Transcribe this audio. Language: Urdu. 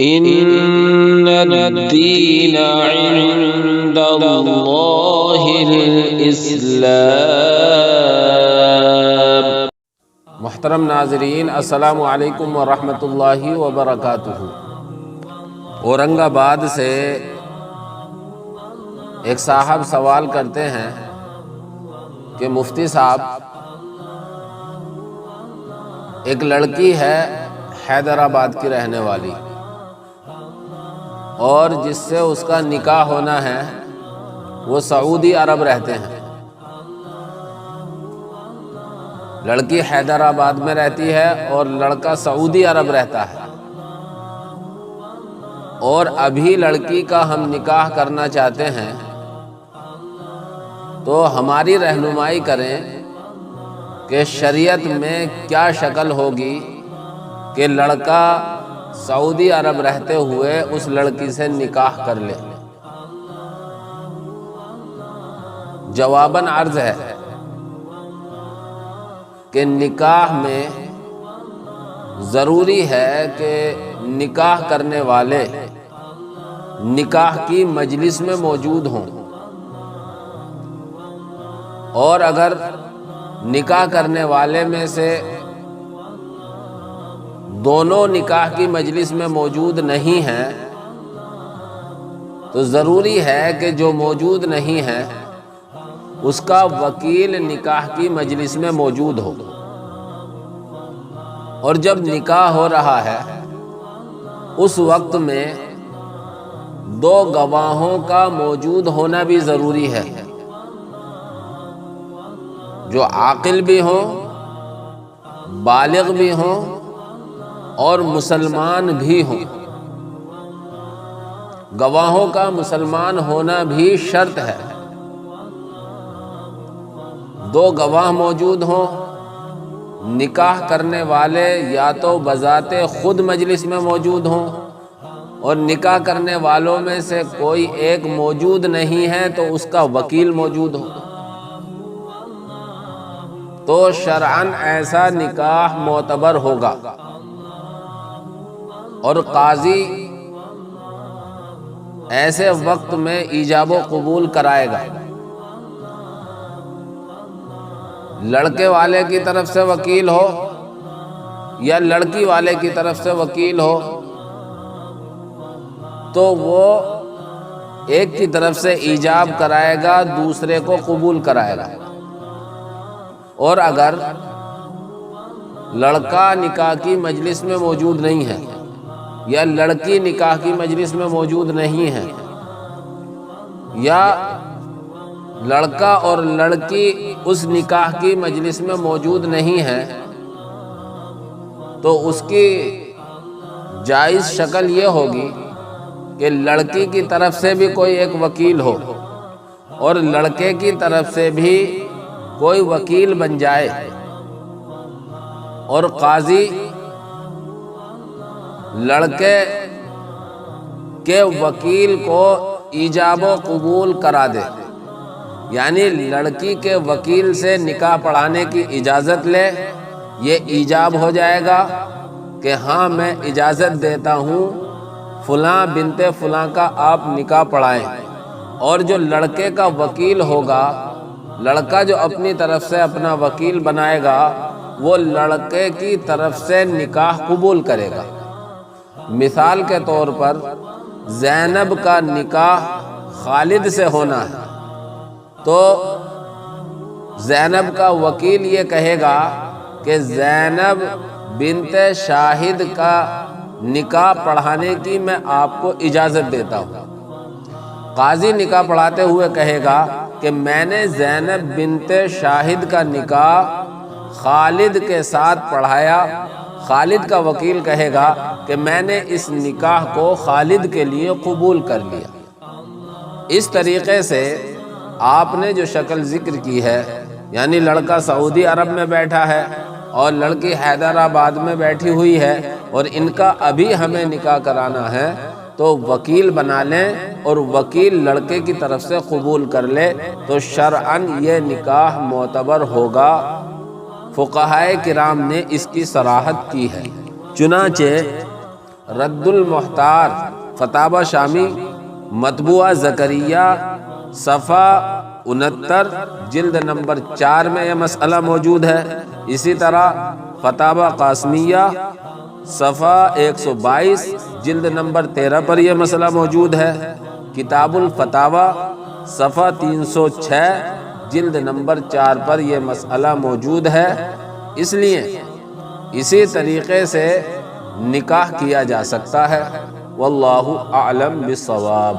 ان الدین عند اللہ الاسلام۔ محترم ناظرین، السلام علیکم ورحمۃ اللہ وبرکاتہ۔ اورنگ آباد سے ایک صاحب سوال کرتے ہیں کہ مفتی صاحب، ایک لڑکی ہے حیدرآباد کی رہنے والی، اور جس سے اس کا نکاح ہونا ہے وہ سعودی عرب رہتے ہیں۔ لڑکی حیدرآباد میں رہتی ہے اور لڑکا سعودی عرب رہتا ہے، اور ابھی لڑکی کا ہم نکاح کرنا چاہتے ہیں، تو ہماری رہنمائی کریں کہ شریعت میں کیا شکل ہوگی کہ لڑکا سعودی عرب رہتے ہوئے اس لڑکی سے نکاح کر لے۔ جواباً عرض ہے کہ نکاح میں ضروری ہے کہ نکاح کرنے والے نکاح کی مجلس میں موجود ہوں، اور اگر نکاح کرنے والے میں سے دونوں نکاح کی مجلس میں موجود نہیں ہیں تو ضروری ہے کہ جو موجود نہیں ہے اس کا وکیل نکاح کی مجلس میں موجود ہو، اور جب نکاح ہو رہا ہے اس وقت میں دو گواہوں کا موجود ہونا بھی ضروری ہے، جو عاقل بھی ہوں، بالغ بھی ہوں اور مسلمان بھی ہوں۔ گواہوں کا مسلمان ہونا بھی شرط ہے۔ دو گواہ موجود ہوں، نکاح کرنے والے یا تو بذات خود مجلس میں موجود ہوں، اور نکاح کرنے والوں میں سے کوئی ایک موجود نہیں ہے تو اس کا وکیل موجود ہو، تو شرعاً ایسا نکاح معتبر ہوگا، اور قاضی ایسے وقت میں ایجاب و قبول کرائے گا۔ لڑکے والے کی طرف سے وکیل ہو یا لڑکی والے کی طرف سے وکیل ہو تو وہ ایک کی طرف سے ایجاب کرائے گا، دوسرے کو قبول کرائے گا، اور اگر لڑکا نکاح کی مجلس میں موجود نہیں ہے یا لڑکی نکاح کی مجلس میں موجود نہیں ہے، یا لڑکا اور لڑکی اس نکاح کی مجلس میں موجود نہیں ہے، تو اس کی جائز شکل یہ ہوگی کہ لڑکی کی طرف سے بھی کوئی ایک وکیل ہو اور لڑکے کی طرف سے بھی کوئی وکیل بن جائے، اور قاضی لڑکے کے وکیل کو ایجاب و قبول کرا دے، یعنی لڑکی کے وکیل سے نکاح پڑھانے کی اجازت لے، یہ ایجاب ہو جائے گا کہ ہاں میں اجازت دیتا ہوں فلاں بنت فلاں کا آپ نکاح پڑھائیں، اور جو لڑکے کا وکیل ہوگا، لڑکا جو اپنی طرف سے اپنا وکیل بنائے گا، وہ لڑکے کی طرف سے نکاح قبول کرے گا۔ مثال کے طور پر زینب کا نکاح خالد سے ہونا ہے، تو زینب کا وکیل یہ کہے گا کہ زینب بنت شاہد کا نکاح پڑھانے کی میں آپ کو اجازت دیتا ہوں۔ قاضی نکاح پڑھاتے ہوئے کہے گا کہ میں نے زینب بنت شاہد کا نکاح خالد کے ساتھ پڑھایا، خالد کا وکیل کہے گا کہ میں نے اس نکاح کو خالد کے لیے قبول کر لیا۔ اس طریقے سے آپ نے جو شکل ذکر کی ہے، یعنی لڑکا سعودی عرب میں بیٹھا ہے اور لڑکی حیدرآباد میں بیٹھی ہوئی ہے، اور ان کا ابھی ہمیں نکاح کرانا ہے، تو وکیل بنا لیں اور وکیل لڑکے کی طرف سے قبول کر لے تو شرعاً یہ نکاح معتبر ہوگا۔ فقہائے کرام نے اس کی صراحت کی ہے۔ چنانچہ رد المحتار فتاوی شامی مطبوعہ زکریہ صفحہ 69 جلد نمبر 4 میں یہ مسئلہ موجود ہے۔ اسی طرح فتاوی قاسمیہ صفحہ 122 جلد نمبر 13 پر یہ مسئلہ موجود ہے۔ کتاب الفتاوی صفحہ 306 جلد نمبر 4 پر یہ مسئلہ موجود ہے۔ اس لیے اسی طریقے سے نکاح کیا جا سکتا ہے۔ واللہ اعلم بالصواب۔